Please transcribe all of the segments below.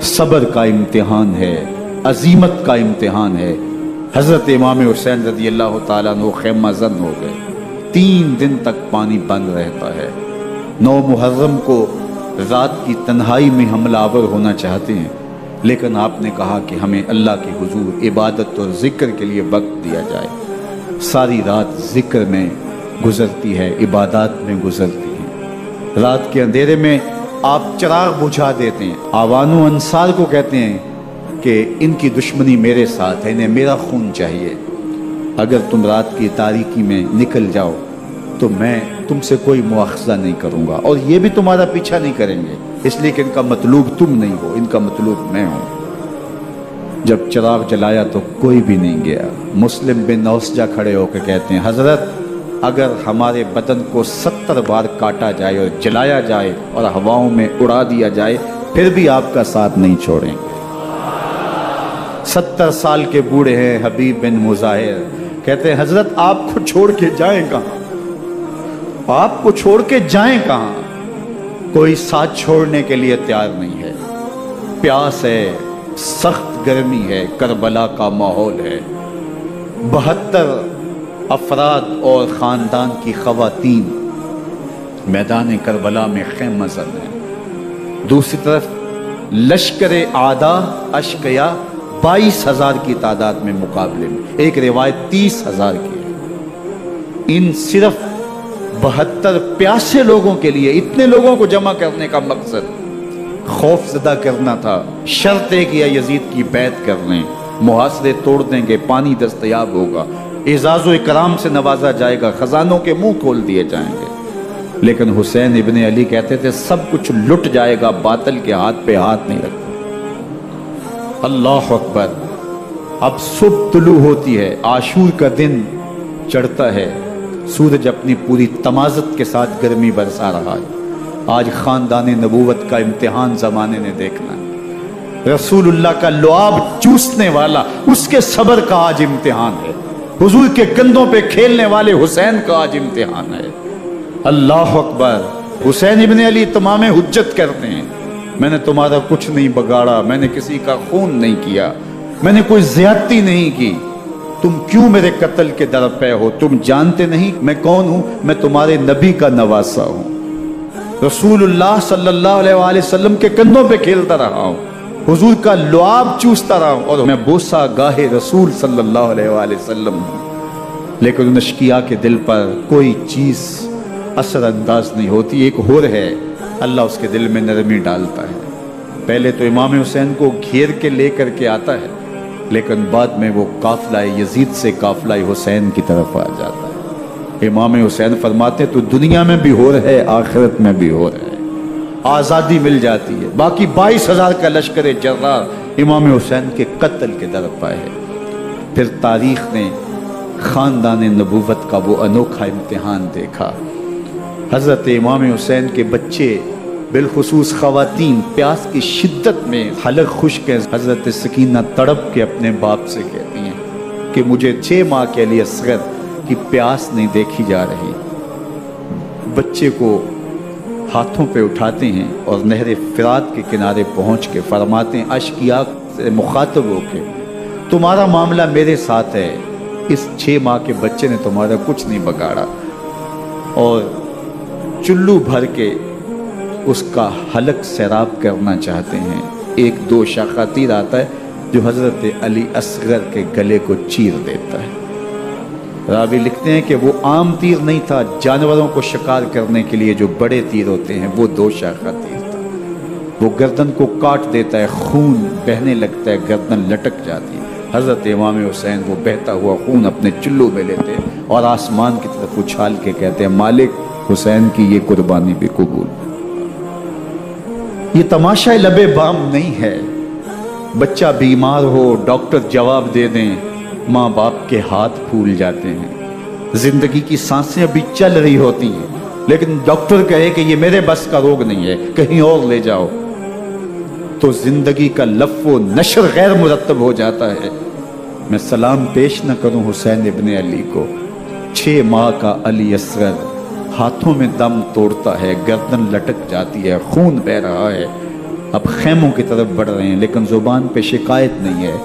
صبر کا امتحان ہے، عزیمت کا امتحان ہے۔ حضرت امام حسین رضی اللہ تعالیٰ عنہ خیمہ زن ہو گئے، 3 دن تک پانی بند رہتا ہے۔ 9 محرم کو رات کی تنہائی میں حملہ آور ہونا چاہتے ہیں، لیکن آپ نے کہا کہ ہمیں اللہ کے حضور عبادت اور ذکر کے لیے وقت دیا جائے۔ ساری رات ذکر میں گزرتی ہے، عبادات میں گزرتی ہے۔ رات کے اندھیرے میں آپ چراغ بجھا دیتے ہیں۔ آوان و انصار کو کہتے ہیں کہ ان کی دشمنی میرے ساتھ ہے، انہیں میرا خون چاہیے، اگر تم رات کی تاریکی میں نکل جاؤ تو میں تم سے کوئی مواخذہ نہیں کروں گا، اور یہ بھی تمہارا پیچھا نہیں کریں گے، اس لیے کہ ان کا مطلوب تم نہیں ہو، ان کا مطلوب میں ہوں۔ جب چراغ جلایا تو کوئی بھی نہیں گیا۔ مسلم بن نوسجہ کھڑے ہو کے کہتے ہیں حضرت اگر ہمارے بدن کو 70 بار کاٹا جائے اور جلایا جائے اور ہواؤں میں اڑا دیا جائے پھر بھی آپ کا ساتھ نہیں چھوڑیں گے۔ 70 سال کے بوڑھے ہیں حبیب بن مظاہر، کہتے ہیں حضرت آپ کو چھوڑ کے جائیں کہاں، آپ کو چھوڑ کے جائیں کہاں، کوئی ساتھ چھوڑنے کے لیے تیار نہیں ہے۔ پیاس ہے، سخت گرمی ہے، کربلا کا ماحول ہے، 72 افراد اور خاندان کی خواتین میدان کربلا میں خیمہ زن ہیں۔ دوسری طرف لشکر اعداء اشقیا 22,000 کی تعداد میں مقابلے میں، ایک روایت 30,000 کی ہے۔ ان صرف 72 پیاسے لوگوں کے لیے اتنے لوگوں کو جمع کرنے کا مقصد خوف زدہ کرنا تھا۔ شرط ہے کہ یزید کی بیعت کر لیں، محاصرے توڑ دیں گے، پانی دستیاب ہوگا، اعزاز و اکرام سے نوازا جائے گا، خزانوں کے منہ کھول دیے جائیں گے۔ لیکن حسین ابن علی کہتے تھے سب کچھ لٹ جائے گا، باطل کے ہاتھ پہ ہاتھ نہیں رکھتا۔ اللہ اکبر۔ اب صبح طلوع ہوتی ہے، عاشور کا دن چڑھتا ہے، سورج اپنی پوری تمازت کے ساتھ گرمی برسا رہا ہے۔ آج خاندان نبوت کا امتحان زمانے نے دیکھنا ہے۔ رسول اللہ کا لعاب چوسنے والا اس کے صبر کا آج امتحان ہے۔ حضور کے کندھوں پہ کھیلنے والے حسین کا آج امتحان ہے۔ اللہ اکبر۔ حسین ابن علی تمام حجت کرتے ہیں میں نے تمہارا کچھ نہیں بگاڑا، میں نے کسی کا خون نہیں کیا، میں نے کوئی زیادتی نہیں کی، تم کیوں میرے قتل کے در پہ ہو؟ تم جانتے نہیں میں کون ہوں؟ میں تمہارے نبی کا نواسا ہوں، رسول اللہ صلی اللہ علیہ وآلہ وسلم کے کندھوں پہ کھیلتا رہا ہوں، حضور کا لعاب چوستا رہا ہوں، اور میں بوسہ گاہے رسول صلی اللہ علیہ وآلہ وسلم ہوں۔ لیکن ان اشقیاء کے دل پر کوئی چیز اثر انداز نہیں ہوتی۔ ایک ہور ہے، اللہ اس کے دل میں نرمی ڈالتا ہے۔ پہلے تو امام حسین کو گھیر کے لے کر کے آتا ہے، لیکن بعد میں وہ قافلہ یزید سے قافلہ حسین کی طرف آ جاتا ہے۔ امام حسین فرماتے تو دنیا میں بھی ہور ہے، آخرت میں بھی ہور ہے، آزادی مل جاتی ہے۔ باقی 22,000 کا لشکر جرار امام حسین کے قتل کے طرف آئے۔ پھر تاریخ نے خاندان نبوت کا وہ انوکھا امتحان دیکھا۔ حضرت امام حسین کے بچے بالخصوص خواتین پیاس کی شدت میں حلق خشک ہیں۔ حضرت سکینہ تڑپ کے اپنے باپ سے کہتی ہیں کہ مجھے 6 ماہ کے لیے اصغر کی پیاس نہیں دیکھی جا رہی۔ بچے کو ہاتھوں پہ اٹھاتے ہیں اور نہر فرات کے کنارے پہنچ کے فرماتے ہیں اشقیاء سے مخاطب ہو کے تمہارا معاملہ میرے ساتھ ہے، اس 6 ماہ کے بچے نے تمہارا کچھ نہیں بگاڑا، اور چلو بھر کے اس کا حلق سیراب کرنا چاہتے ہیں۔ ایک دوشاخہ تیر آتا ہے جو حضرت علی اصغر کے گلے کو چیر دیتا ہے۔ راوی لکھتے ہیں کہ وہ عام تیر نہیں تھا، جانوروں کو شکار کرنے کے لیے جو بڑے تیر ہوتے ہیں وہ دوشاخہ تیر تھا۔ وہ گردن کو کاٹ دیتا ہے، خون بہنے لگتا ہے، گردن لٹک جاتی ہے۔ حضرت امام حسین وہ بہتا ہوا خون اپنے چلو میں لیتے ہیں اور آسمان کی طرف اچھال کے کہتے ہیں مالک حسین کی یہ قربانی بھی قبول۔ یہ تماشا لبے بام نہیں ہے۔ بچہ بیمار ہو، ڈاکٹر جواب دے دیں، ماں باپ کے ہاتھ پھول جاتے ہیں۔ زندگی کی سانسیں ابھی چل رہی ہوتی ہیں، لیکن ڈاکٹر کہے کہ یہ میرے بس کا روگ نہیں ہے، کہیں اور لے جاؤ، تو زندگی کا لف و نشر غیر مرتب ہو جاتا ہے۔ میں سلام پیش نہ کروں حسین ابن علی کو، 6 ماہ کا علی اصغر ہاتھوں میں دم توڑتا ہے، گردن لٹک جاتی ہے، خون بہ رہا ہے، اب خیموں کی طرف بڑھ رہے ہیں، لیکن زبان پہ شکایت نہیں ہے،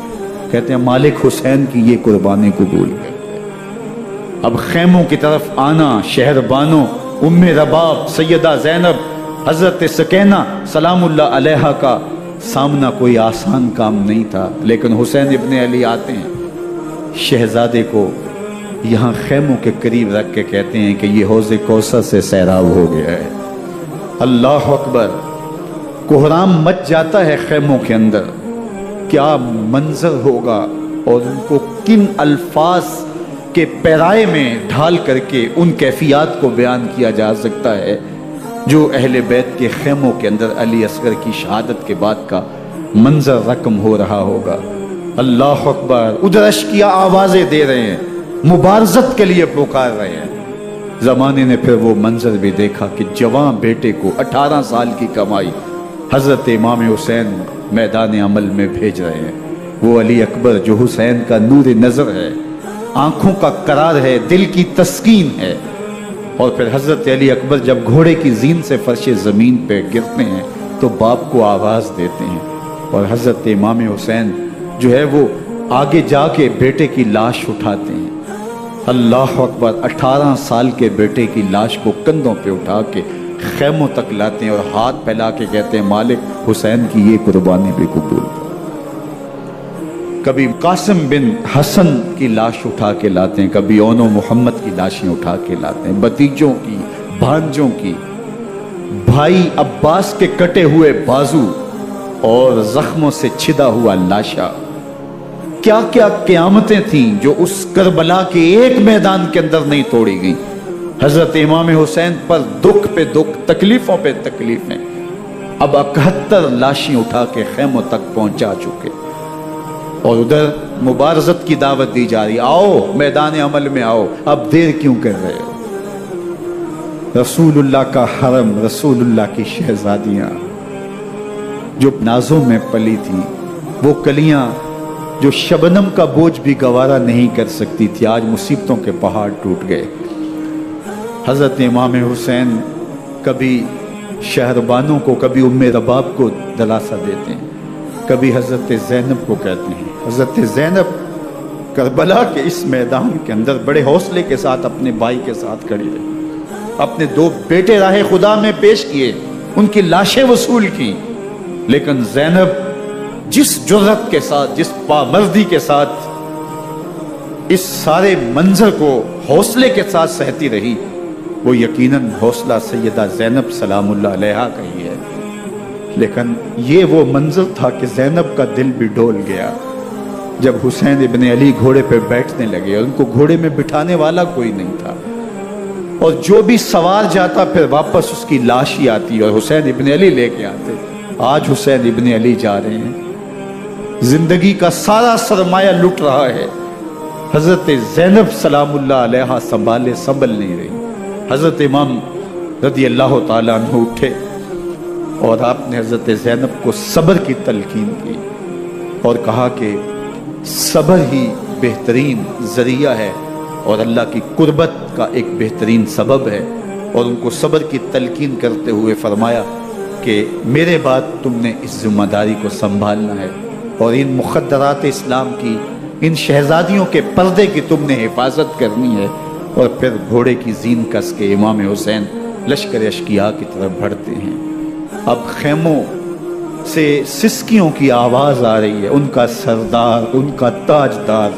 کہتے ہیں مالک حسین کی یہ قربانی قبول کر۔ اب خیموں کی طرف آنا، شہر بانو، ام رباب، سیدہ زینب، حضرت سکینہ سلام اللہ علیہا کا سامنا کوئی آسان کام نہیں تھا، لیکن حسین ابن علی آتے ہیں، شہزادے کو یہاں خیموں کے قریب رکھ کے کہتے ہیں کہ یہ حوض کوثر سے سیراب ہو گیا ہے۔ اللہ اکبر، کوہرام مچ جاتا ہے خیموں کے اندر، کیا منظر ہوگا، اور ان کو کن الفاظ کے پیرائے میں ڈھال کر کے ان کیفیات کو بیان کیا جا سکتا ہے جو اہل بیت کے خیموں کے اندر علی اصغر کی شہادت کے بعد کا منظر رقم ہو رہا ہوگا۔ اللہ اکبر، ادھر اشکیا آوازیں دے رہے ہیں، مبارزت کے لیے پکار رہے ہیں۔ زمانے نے پھر وہ منظر بھی دیکھا کہ جوان بیٹے کو 18 سال کی کمائی حضرت امام حسین میدان عمل میں بھیج رہے ہیں۔ وہ علی اکبر جو حسین کا نور نظر ہے، آنکھوں کا قرار ہے، دل کی تسکین ہے۔ اور پھر حضرت علی اکبر جب گھوڑے کی زین سے فرش زمین پہ گرتے ہیں تو باپ کو آواز دیتے ہیں، اور حضرت امام حسین جو ہے وہ آگے جا کے بیٹے کی لاش اٹھاتے ہیں۔ اللہ اکبر، 18 سال کے بیٹے کی لاش کو کندھوں پہ اٹھا کے خیموں تک لاتے ہیں اور ہاتھ پھیلا کے کہتے ہیں مالک حسین کی یہ قربانی بھی قبول۔ کبھی قاسم بن حسن کی لاش اٹھا کے لاتے ہیں، کبھی اون و محمد کی لاشیں اٹھا کے لاتے ہیں، بتیجوں کی، بھانجوں کی، بھائی عباس کے کٹے ہوئے بازو اور زخموں سے چھدا ہوا لاشا۔ کیا کیا قیامتیں تھیں جو اس کربلا کے ایک میدان کے اندر نہیں توڑی گئیں۔ حضرت امام حسین پر دکھ پہ دکھ، تکلیفوں پہ تکلیفیں۔ اب 71 لاشیں اٹھا کے خیموں تک پہنچا چکے، اور ادھر مبارزت کی دعوت دی جا رہی، آؤ میدان عمل میں آؤ، اب دیر کیوں کر رہے ہو۔ رسول اللہ کا حرم، رسول اللہ کی شہزادیاں جو نازوں میں پلی تھی، وہ کلیاں جو شبنم کا بوجھ بھی گوارا نہیں کر سکتی تھی، آج مصیبتوں کے پہاڑ ٹوٹ گئے۔ حضرت امام حسین کبھی شہربانوں کو، کبھی ام رباب کو دلاسا دیتے ہیں، کبھی حضرت زینب کو کہتے ہیں۔ حضرت زینب کربلا کے اس میدان کے اندر بڑے حوصلے کے ساتھ اپنے بھائی کے ساتھ کھڑی رہی، اپنے 2 بیٹے راہ خدا میں پیش کیے، ان کی لاشیں وصول کی، لیکن زینب جس جرأت کے ساتھ، جس پامردی کے ساتھ اس سارے منظر کو حوصلے کے ساتھ سہتی رہی، وہ یقیناً حوصلہ سیدہ زینب سلام اللہ علیہا کا ہی ہے۔ لیکن یہ وہ منظر تھا کہ زینب کا دل بھی ڈول گیا جب حسین ابن علی گھوڑے پہ بیٹھنے لگے، اور ان کو گھوڑے میں بٹھانے والا کوئی نہیں تھا، اور جو بھی سوار جاتا پھر واپس اس کی لاش ہی آتی اور حسین ابن علی لے کے آتے۔ آج حسین ابن علی جا رہے ہیں، زندگی کا سارا سرمایہ لٹ رہا ہے، حضرت زینب سلام اللہ علیہا سنبھل نہیں رہی۔ حضرت امام رضی اللہ تعالیٰ عنہ اٹھے اور آپ نے حضرت زینب کو صبر کی تلقین کی اور کہا کہ صبر ہی بہترین ذریعہ ہے اور اللہ کی قربت کا ایک بہترین سبب ہے، اور ان کو صبر کی تلقین کرتے ہوئے فرمایا کہ میرے بعد تم نے اس ذمہ داری کو سنبھالنا ہے، اور ان مخدرات اسلام کی، ان شہزادیوں کے پردے کی تم نے حفاظت کرنی ہے۔ اور پھر گھوڑے کی زین کس کے امام حسین لشکر اشکیا کی طرف بڑھتے ہیں۔ اب خیموں سے سسکیوں کی آواز آ رہی ہے، ان کا سردار، ان کا تاجدار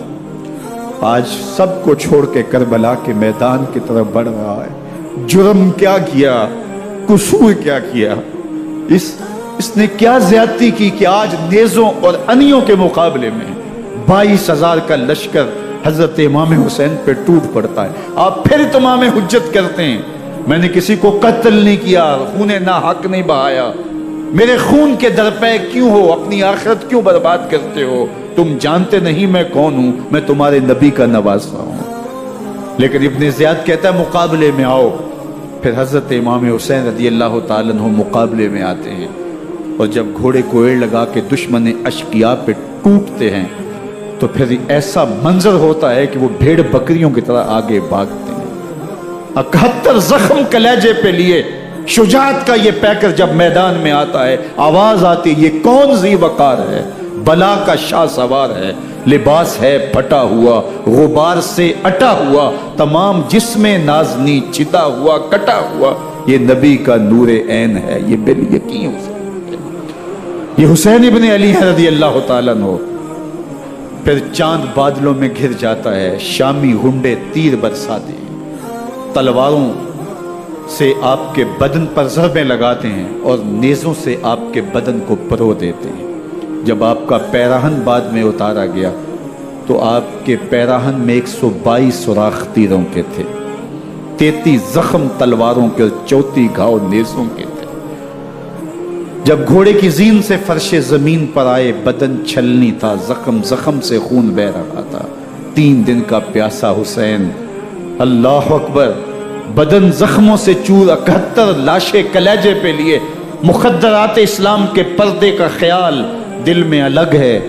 آج سب کو چھوڑ کے کربلا کے میدان کی طرف بڑھ رہا ہے۔ جرم کیا کیا، قصور کیا کیا، اس نے کیا زیادتی کی کہ آج نیزوں اور انیوں کے مقابلے میں 22,000 کا لشکر حضرت امام حسین پہ ٹوٹ پڑتا ہے۔ آپ پھر اتمام حجت کرتے ہیں، میں نے کسی کو قتل نہیں کیا، خون ناحق نہیں بہایا، میرے خون کے درپے کیوں ہو، اپنی آخرت کیوں برباد کرتے ہو، تم جانتے نہیں میں کون ہوں، میں تمہارے نبی کا نواسا ہوں۔ لیکن ابن زیاد کہتا ہے مقابلے میں آؤ۔ پھر حضرت امام حسین رضی اللہ تعالیٰ عنہ مقابلے میں آتے ہیں، اور جب گھوڑے کو ایڑ لگا کے دشمن اشقیاء پہ ٹوٹتے ہیں تو پھر ایسا منظر ہوتا ہے کہ وہ بھیڑ بکریوں کی طرح آگے بھاگتے ہیں۔ 71 زخم کلیجے پہ لیے شجاعت کا یہ پیکر جب میدان میں آتا ہے، آواز آتی، یہ کون ذی وقار ہے، بلا کا شاہ سوار ہے، لباس ہے پھٹا ہوا، غبار سے اٹا ہوا، تمام جسم نازنی چتا ہوا کٹا ہوا، یہ نبی کا نور عین ہے، یہ بال یقین یہ حسین ابن علی رضی اللہ تعالیٰ عنہ۔ پھر چاند بادلوں میں گھر جاتا ہے، شامی غنڈے تیر برساتے ہیں، تلواروں سے آپ کے بدن پر ضربیں لگاتے ہیں اور نیزوں سے آپ کے بدن کو پرو دیتے ہیں۔ جب آپ کا پیراہن بعد میں اتارا گیا تو آپ کے پیراہن میں 122 سوراخ تیروں کے تھے، 33 زخم تلواروں کے اور 34 گھاؤ نیزوں کے تھے۔ جب گھوڑے کی زین سے فرش زمین پر آئے، بدن چھلنی تھا، زخم زخم سے خون بہ رہا تھا، 3 دن کا پیاسا حسین، اللہ اکبر، بدن زخموں سے چور، 71 لاشیں کلیجے پہ لیے، مخدرات اسلام کے پردے کا خیال دل میں الگ ہے،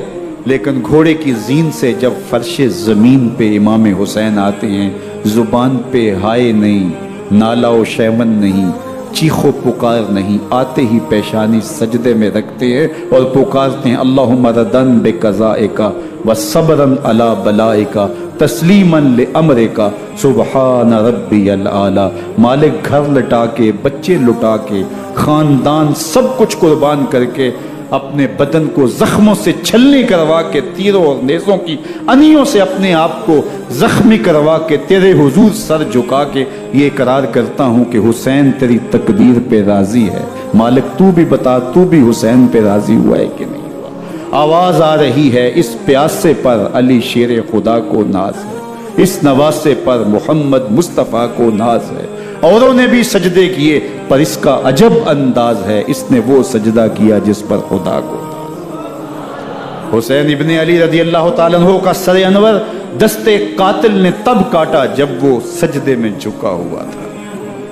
لیکن گھوڑے کی زین سے جب فرش زمین پہ امام حسین آتے ہیں، زبان پہ ہائے نہیں، نالا و شیمن نہیں، چیخ و پکار نہیں، آتے ہی پیشانی سجدے میں رکھتے ہیں اور پکارتے ہیں اللہم ردن بقضائک وصبرن علی بلائک تسلیما لامرک سبحان ربی الاعلی۔ مالک گھر لٹا کے، بچے لٹا کے، خاندان سب کچھ قربان کر کے، اپنے بدن کو زخموں سے چھلنی کروا کے، تیروں اور نیزوں کی انیوں سے اپنے آپ کو زخمی کروا کے، تیرے حضور سر جھکا کے یہ اقرار کرتا ہوں کہ حسین تیری تقدیر پہ راضی ہے، مالک تو بھی بتا، تو بھی حسین پہ راضی ہوا ہے کہ نہیں ہوا۔ آواز آ رہی ہے، اس پیاسے پر علی شیر خدا کو ناز ہے، اس نواسے پر محمد مصطفیٰ کو ناز ہے، اوروں نے بھی سجدے کیے پر اس کا عجب انداز ہے، اس نے وہ سجدہ کیا جس پر خدا کو ناز۔ حسین ابن علی رضی اللہ تعالیٰ عنہ کا سر انور دستے قاتل نے تب کاٹا جب وہ سجدے میں جھکا ہوا تھا۔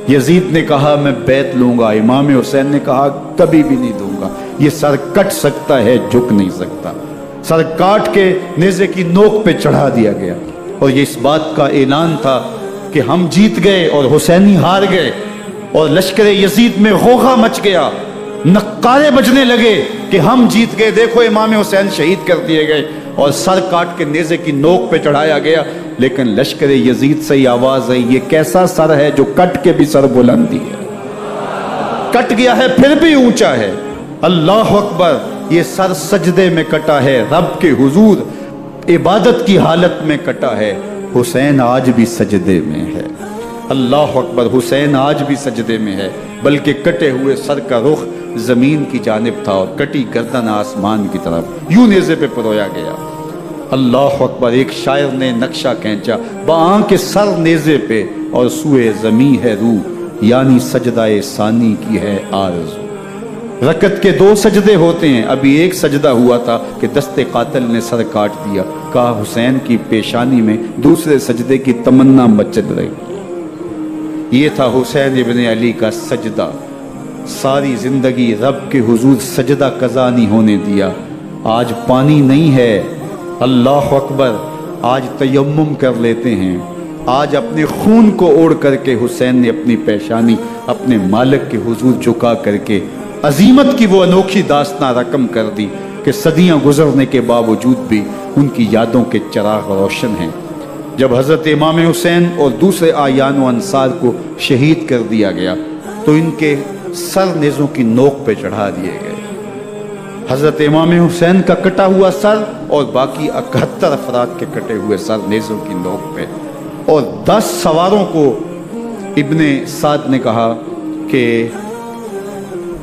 یزید نے کہا میں بیعت لوں گا، امام حسین نے کہا کبھی بھی نہیں دوں گا، یہ سر کٹ سکتا ہے، جھک نہیں سکتا۔ سر کاٹ کے نیزے کی نوک پہ چڑھا دیا گیا اور یہ اس بات کا اعلان تھا کہ ہم جیت گئے اور حسینی ہار گئے، اور لشکر یزید میں غوغا مچ گیا، نقارے بجنے لگے کہ ہم جیت گئے، دیکھو امام حسین شہید کر دیے گئے، اور سر کاٹ کے نیزے کی نوک پہ چڑھایا گیا۔ لیکن لشکر یزید سے یہ آواز آئی یہ کیسا سر ہے جو کٹ کے بھی سر بلندی ہے، کٹ گیا ہے پھر بھی اونچا ہے، اللہ اکبر، یہ سر سجدے میں کٹا ہے، رب کے حضور عبادت کی حالت میں کٹا ہے، حسین آج بھی سجدے میں ہے، اللہ اکبر، حسین آج بھی سجدے میں ہے، بلکہ کٹے ہوئے سر کا رخ زمین کی جانب تھا اور کٹی گردن آسمان کی طرف، یوں نیزے پہ پرویا گیا، اللہ اکبر۔ ایک شاعر نے نقشہ کھینچا، بآنکھ سر نیزے پہ اور سوئے زمین ہے روح، یعنی سجدہ ثانی کی ہے آرزو۔ رکعت کے 2 سجدے ہوتے ہیں، ابھی ایک سجدہ ہوا تھا کہ دست قاتل نے سر کاٹ دیا، کہا حسین کی پیشانی میں دوسرے سجدے کی تمنا مچل رہی۔ یہ تھا حسین ابن علی کا سجدہ، ساری زندگی رب کے حضور سجدہ قضا نہیں ہونے دیا۔ آج پانی نہیں ہے، اللہ اکبر، آج تیمم کر لیتے ہیں، آج اپنے خون کو اوڑھ کر کے حسین نے اپنی پیشانی اپنے مالک کے حضور جھکا کر کے عظیمت کی وہ انوکھی داستان رقم کر دی کہ صدیاں گزرنے کے باوجود بھی ان کی یادوں کے چراغ روشن ہیں۔ جب حضرت امام حسین اور دوسرے آیان و انصار کو شہید کر دیا گیا تو ان کے سر نیزوں کی نوک پہ چڑھا دیے گئے، حضرت امام حسین کا کٹا ہوا سر اور باقی 71 افراد کے کٹے ہوئے سر نیزوں کی نوک پہ، اور 10 سواروں کو ابن سعد نے کہا کہ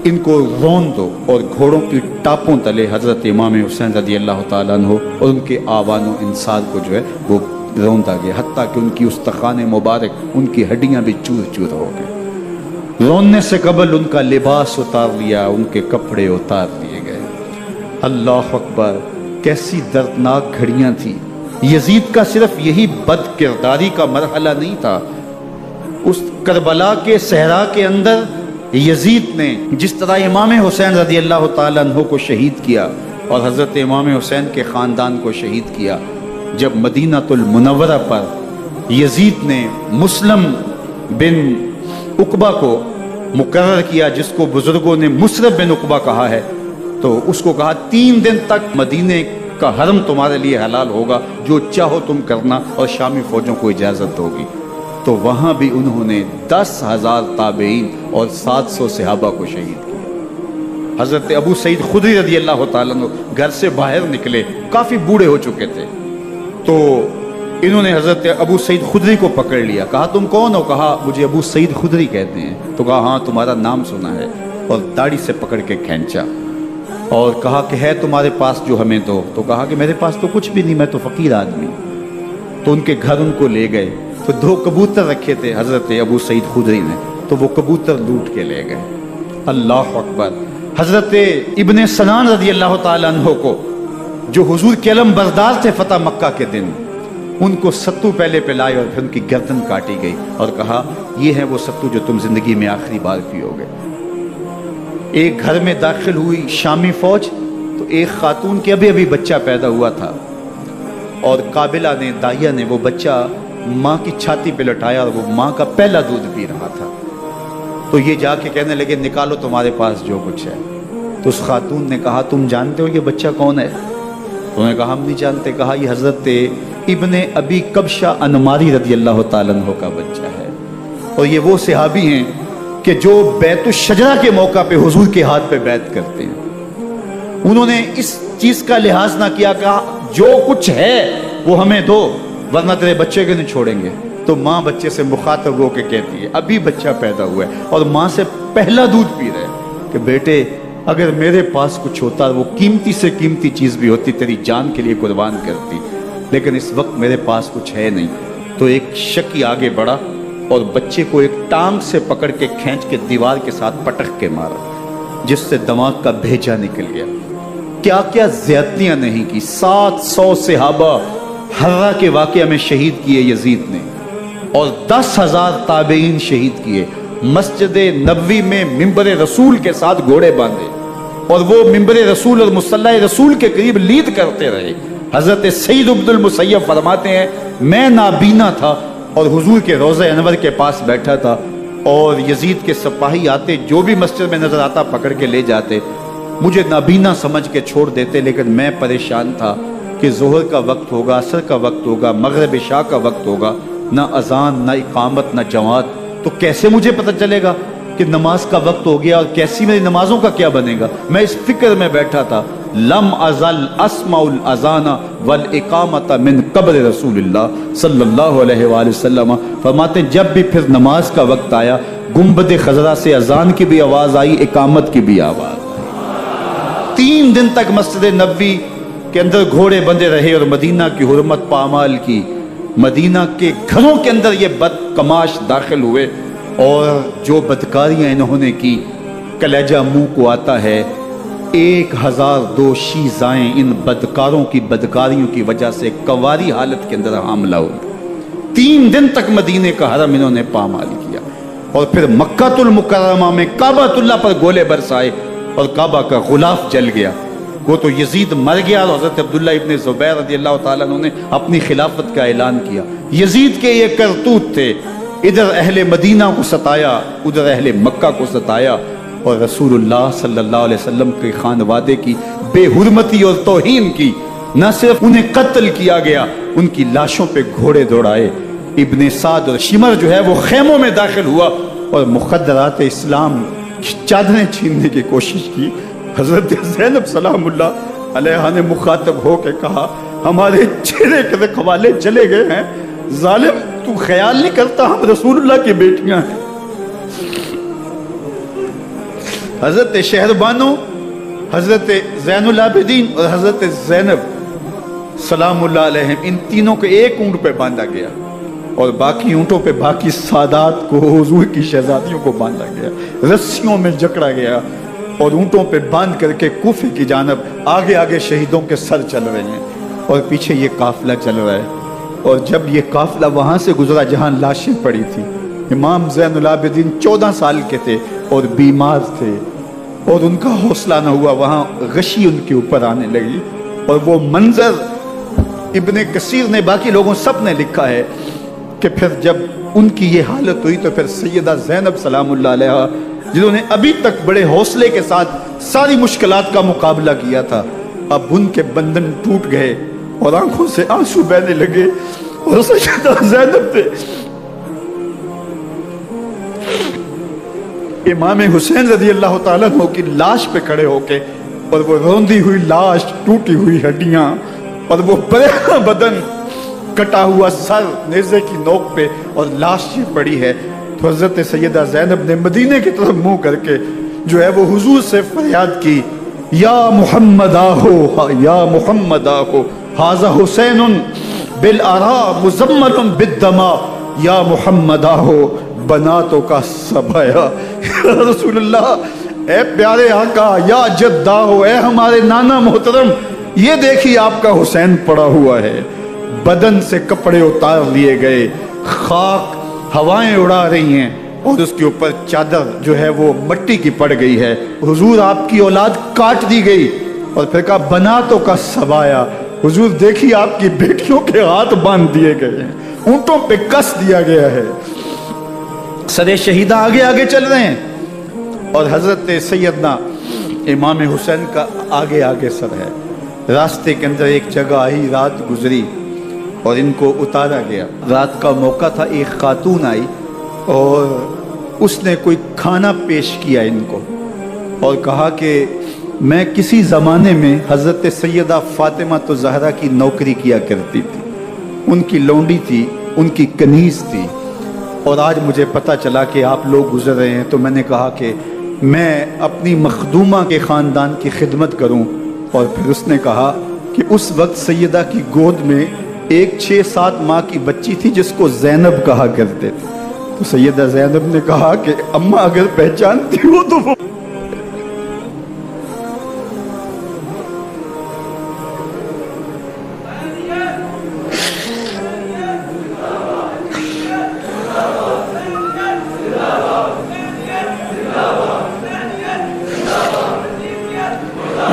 ان کو رون دو، اور گھوڑوں کی ٹاپوں تلے حضرت امام حسین رضی اللہ تعالیٰ عنہ اور ان کے آوان و انصار کو جو ہے وہ روندا گیا، حتیٰ کہ ان کی استخوان مبارک، ان کی ہڈیاں بھی چور چور ہو گئے۔ روننے سے قبل ان کا لباس اتار لیا، ان کے کپڑے اتار لیے گئے۔ اللہ اکبر، کیسی دردناک گھڑیاں تھیں۔ یزید کا صرف یہی بد کرداری کا مرحلہ نہیں تھا، اس کربلا کے صحرا کے اندر یزید نے جس طرح امام حسین رضی اللہ تعالیٰ عنہ کو شہید کیا اور حضرت امام حسین کے خاندان کو شہید کیا، جب مدینہ المنورہ پر یزید نے مسلم بن عقبہ کو مقرر کیا جس کو بزرگوں نے مصرف بن عقبہ کہا ہے، تو اس کو کہا 3 دن تک مدینے کا حرم تمہارے لیے حلال ہوگا، جو چاہو تم کرنا، اور شامی فوجوں کو اجازت ہوگی۔ تو وہاں بھی انہوں نے 10,000 تابعین اور 700 صحابہ کو شہید کیا۔ حضرت ابو سعید خدری رضی اللہ تعالیٰ عنہ گھر سے باہر نکلے، کافی بوڑھے ہو چکے تھے، تو انہوں نے حضرت ابو سعید خدری کو پکڑ لیا، کہا تم کون ہو؟ کہا مجھے ابو سعید خدری کہتے ہیں۔ تو کہا ہاں تمہارا نام سنا ہے، اور داڑھی سے پکڑ کے کھینچا اور کہا کہ ہے تمہارے پاس جو ہمیں دو؟ تو کہا کہ میرے پاس تو کچھ بھی نہیں، میں تو فقیر آدمی۔ تو ان کے گھر ان کو لے گئے، تو 2 کبوتر رکھے تھے حضرت ابو سعید خدری نے، تو وہ کبوتر لوٹ کے لے گئے۔ اللہ اکبر۔ حضرت ابن سنان رضی اللہ تعالیٰ عنہ کو، جو حضور کے علم بردار تھے فتح مکہ کے دن، ان کو ستو پہلے پلائے اور پھر ان کی گردن کاٹی گئی، اور کہا یہ ہے وہ ستو جو تم زندگی میں آخری بار پیو گے۔ ایک گھر میں داخل ہوئی شامی فوج، تو ایک خاتون کے ابھی بچہ پیدا ہوا تھا، اور قابلہ نے، دائیا نے وہ بچہ ماں کی چھاتی پہ لٹایا، اور وہ ماں کا پہلا دودھ پی رہا تھا۔ تو یہ جا کے کہنے لگے نکالو تمہارے پاس جو کچھ ہے۔ تو اس خاتون نے کہا تم جانتے ہو یہ بچہ کون ہے؟ انہوں نے کہا ہم نہیں جانتے۔ کہا یہ حضرت ابن ابی کبشہ انماری رضی اللہ تعالیٰ عنہ کا بچہ ہے، اور یہ وہ صحابی ہیں کہ جو بیت الشجرہ کے موقع پہ حضور کے ہاتھ پہ بیعت کرتے ہیں۔ انہوں نے اس چیز کا لحاظ نہ کیا، کہا جو کچھ ہے وہ ہمیں دو ورنہ تیرے بچے کے نہیں چھوڑیں گے۔ تو ماں بچے سے مخاطب ہو کے کہتی ہے، ابھی بچہ پیدا ہوا ہے اور ماں سے پہلا دودھ پی رہے، کہ بیٹے اگر میرے پاس کچھ ہوتا، وہ قیمتی سے قیمتی چیز بھی ہوتی، تیری جان کے لیے قربان کرتی، لیکن اس وقت میرے پاس کچھ ہے نہیں۔ تو ایک شکی آگے بڑھا اور بچے کو ایک ٹانگ سے پکڑ کے کھینچ کے دیوار کے ساتھ پٹک کے مارا، جس سے دماغ کا بھیجا نکل گیا۔ کیا کیا زیادتیاں نہیں کی۔ 700 صحابہ حرہ کے واقعہ میں شہید کیے یزید نے، اور 10,000 تابعین شہید کیے۔ مسجد نبوی میں ممبر رسول کے ساتھ گھوڑے باندھے، اور وہ ممبر رسول اور مصلی رسول کے قریب لید کرتے رہے۔ حضرت سعید بن المسیب فرماتے ہیں میں نابینا تھا اور حضور کے روضہ انور کے پاس بیٹھا تھا، اور یزید کے سپاہی آتے، جو بھی مسجد میں نظر آتا پکڑ کے لے جاتے، مجھے نابینا سمجھ کے چھوڑ دیتے، لیکن میں پریشان تھا کہ ظہر کا وقت ہوگا، عصر کا وقت ہوگا، مغرب عشاء کا وقت ہوگا، نہ اذان نہ اقامت نہ جماعت، تو کیسے مجھے پتہ چلے گا کہ نماز کا وقت ہو گیا، اور کیسی میری نمازوں کا کیا بنے گا؟ میں اس فکر میں بیٹھا تھا۔ لم ازل اسمع الاذان والاقامت من قبر رسول اللہ صلی اللہ علیہ وآلہ وسلم۔ فرماتے جب بھی پھر نماز کا وقت آیا، گنبد خضرا سے اذان کی بھی آواز آئی، اقامت کی بھی آواز آئی۔ 3 دن تک مسجد نبوی کے اندر گھوڑے بندے رہے، اور مدینہ کی حرمت پامال کی۔ مدینہ کے گھروں کے اندر یہ بدکماش داخل ہوئے، اور جو بدکاریاں انہوں نے کی کلیجہ منہ کو آتا ہے۔ 1002 شیزائیں ان بدکاروں کی بدکاریوں کی وجہ سے کواری حالت کے اندر حاملہ ہوئی۔ 3 دن تک مدینے کا حرم انہوں نے پامال کیا، اور پھر مکہ المکرمہ میں کعبۃ اللہ پر گولے برسائے، اور کعبہ کا غلاف جل گیا۔ وہ تو یزید مر گیا، اور حضرت عبداللہ ابن زبیر رضی اللہ تعالیٰ عنہ نے اپنی خلافت کا اعلان کیا۔ یزید کے یہ کرتوت تھے، ادھر اہل مدینہ کو ستایا، ادھر اہل مکہ کو ستایا، اور رسول اللہ صلی اللہ علیہ وسلم کے خانوادے کی بے حرمتی اور توہین کی۔ نہ صرف انہیں قتل کیا گیا، ان کی لاشوں پہ گھوڑے دوڑائے۔ ابن سعد اور شمر جو ہے وہ خیموں میں داخل ہوا، اور مخدرات اسلام چادریں چھیننے کی کوشش کی۔ حضرت زینب سلام اللہ علیہ نے مخاطب ہو کے کہا ہمارے چہرے کے رکھوالے چلے گئے ہیں، ظالم تو خیال نہیں کرتا ہم رسول اللہ کی بیٹیاں ہیں۔ حضرت شہربانو، حضرت زین العابدین اور حضرت زینب سلام اللہ علیہ، ان تینوں کو ایک اونٹ پہ باندھا گیا، اور باقی اونٹوں پہ باقی سادات کو، حضور کی شہزادیوں کو باندھا گیا، رسیوں میں جکڑا گیا، اور اونٹوں پہ باندھ کر کے کوفے کی جانب آگے آگے شہیدوں کے سر چل رہے ہیں، اور پیچھے یہ قافلہ چل رہا ہے۔ اور جب یہ قافلہ وہاں سے گزرا جہاں لاشیں پڑی تھی، امام زین العابدین 14 سال کے تھے اور بیمار تھے، اور ان کا حوصلہ نہ ہوا، وہاں غشی ان کے اوپر آنے لگی، اور وہ منظر ابن کثیر نے، باقی لوگوں سب نے لکھا ہے کہ پھر جب ان کی یہ حالت ہوئی تو پھر سیدہ زینب سلام اللہ علیہ جنہوں نے ابھی تک بڑے حوصلے کے ساتھ ساری مشکلات کا مقابلہ کیا تھا، اب ان کے بندھن ٹوٹ گئے اور آنکھوں سے آنسو بہنے لگے، اور سیدہ زینب نے امام حسین رضی اللہ تعالیٰ عنہ کی لاش پہ کھڑے ہو کے، اور وہ روندی ہوئی لاش، ٹوٹی ہوئی ہڈیاں، اور وہ بریحاں بدن، کٹا ہوا سر نیزے کی نوک پہ، اور لاش یہ پڑی ہے، تو حضرت سیدہ زینب نے مدینے کی طرف منہ کر کے جو ہے وہ حضور سے فریاد کی، یا محمد آہو، یا محمد آہو، ھذا حسین بالآرا مزمل بالدما، یا محمد آہو بناتوں کا سبایا۔ یا رسول اللہ، اے پیارے آقا، یا جدہ ہو، اے ہمارے نانا محترم، یہ دیکھیے آپ کا حسین پڑا ہوا ہے، بدن سے کپڑے اتار لیے گئے، خاک ہوائیں اڑا رہی ہیں، اور اس کے اوپر چادر جو ہے وہ مٹی کی پڑ گئی ہے، حضور آپ کی اولاد کاٹ دی گئی، اور پھر کہا بناتوں کا سبایا، حضور دیکھیے آپ کی بیٹیوں کے ہاتھ باندھ دیے گئے ہیں، اونٹوں پہ کس دیا گیا ہے، سر شہیدہ آگے آگے چل رہے ہیں، اور حضرت سیدنا امام حسین کا آگے آگے سر ہے۔ راستے کے اندر ایک جگہ آئی، رات گزری اور ان کو اتارا گیا، رات کا موقع تھا، ایک خاتون آئی اور اس نے کوئی کھانا پیش کیا ان کو، اور کہا کہ میں کسی زمانے میں حضرت سیدہ فاطمہ زہرا کی نوکری کیا کرتی تھی، ان کی لونڈی تھی، ان کی کنیز تھی، اور آج مجھے پتہ چلا کہ آپ لوگ گزر رہے ہیں، تو میں نے کہا کہ میں اپنی مخدومہ کے خاندان کی خدمت کروں۔ اور پھر اس نے کہا کہ اس وقت سیدہ کی گود میں ایک 6-7 ماہ کی بچی تھی جس کو زینب کہا کرتے تھے، تو سیدہ زینب نے کہا کہ اماں اگر پہچانتی ہو تو وہ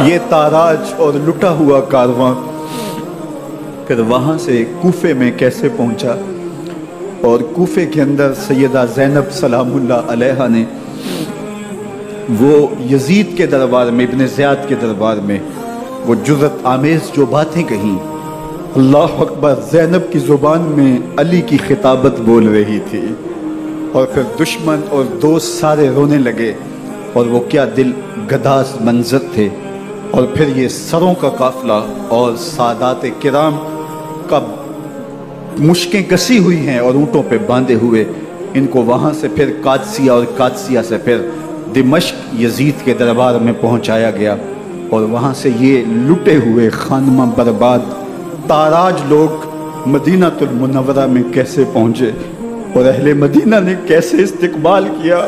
یہ تاراج اور لٹا ہوا کارواں پھر وہاں سے کوفے میں کیسے پہنچا، اور کوفے کے اندر سیدہ زینب سلام اللہ علیہا نے وہ یزید کے دربار میں، ابن زیاد کے دربار میں وہ جرأت آمیز جو باتیں کہیں، اللہ اکبر، زینب کی زبان میں علی کی خطابت بول رہی تھی، اور پھر دشمن اور دوست سارے رونے لگے، اور وہ کیا دل گداز منظر تھے، اور پھر یہ سروں کا قافلہ اور سادات کرام کا مشکیں کسی ہوئی ہیں اور اونٹوں پہ باندھے ہوئے، ان کو وہاں سے پھر قادسیہ اور قادسیہ سے پھر دمشق یزید کے دربار میں پہنچایا گیا، اور وہاں سے یہ لٹے ہوئے خانمہ برباد تاراج لوگ مدینہ المنورہ میں کیسے پہنچے، اور اہل مدینہ نے کیسے استقبال کیا،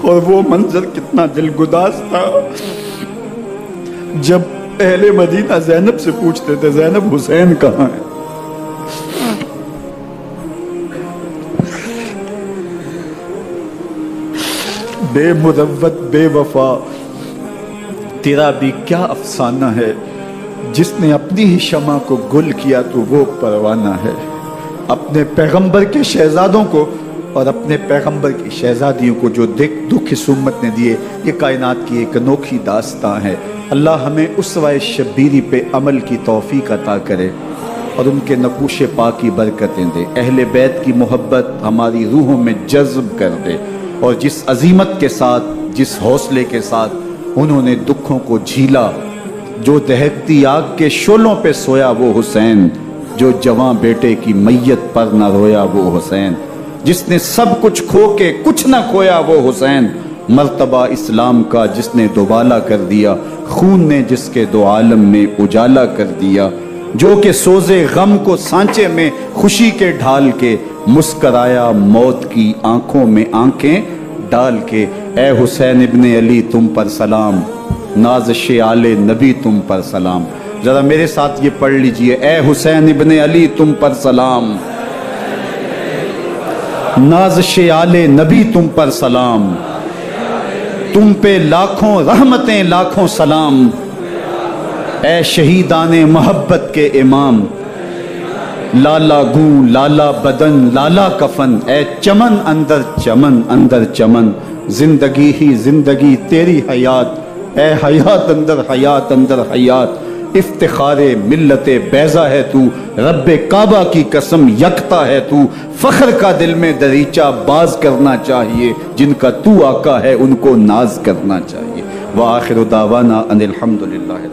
اور وہ منظر کتنا دل گداز تھا جب اہل مدینہ زینب سے پوچھتے تھے زینب حسین کہاں ہے؟ بے مروت بے وفا تیرا بھی کیا افسانہ ہے، جس نے اپنی ہی شمع کو گل کیا تو وہ پروانہ ہے۔ اپنے پیغمبر کے شہزادوں کو اور اپنے پیغمبر کی شہزادیوں کو جو دکھ اس امت نے دیے، یہ کائنات کی ایک انوکھی داستان ہے۔ اللہ ہمیں اسوہ شبیری پہ عمل کی توفیق عطا کرے اور ان کے نقوش پاک کی برکتیں دے، اہل بیت کی محبت ہماری روحوں میں جذب کر دے، اور جس عظیمت کے ساتھ، جس حوصلے کے ساتھ انہوں نے دکھوں کو جھیلا، جو دہکتی آگ کے شعلوں پہ سویا وہ حسین، جو جواں بیٹے کی میت پر نہ رویا وہ حسین، جس نے سب کچھ کھو کے کچھ نہ کھویا وہ حسین، مرتبہ اسلام کا جس نے دوبالا کر دیا، خون نے جس کے دو عالم میں اجالا کر دیا، جو کہ سوزے غم کو سانچے میں خوشی کے ڈھال کے، مسکرایا موت کی آنکھوں میں آنکھیں ڈال کے۔ اے حسین ابن علی تم پر سلام، نازش آل نبی تم پر سلام۔ ذرا میرے ساتھ یہ پڑھ لیجئے، اے حسین ابن علی تم پر سلام، نازش آل نبی تم پر سلام، تم پہ لاکھوں رحمتیں لاکھوں سلام، اے شہیدان محبت کے امام، لالا گوں لالا بدن لالا کفن، اے چمن اندر چمن اندر چمن، زندگی ہی زندگی تیری حیات، اے حیات اندر حیات اندر حیات، افتخار ملت بیضا ہے تو، رب کعبہ کی قسم یکتا ہے تو، فخر کا دل میں دریچہ باز کرنا چاہیے، جن کا تو آقا ہے ان کو ناز کرنا چاہیے۔ وآخر دعوانا ان الحمدللہ۔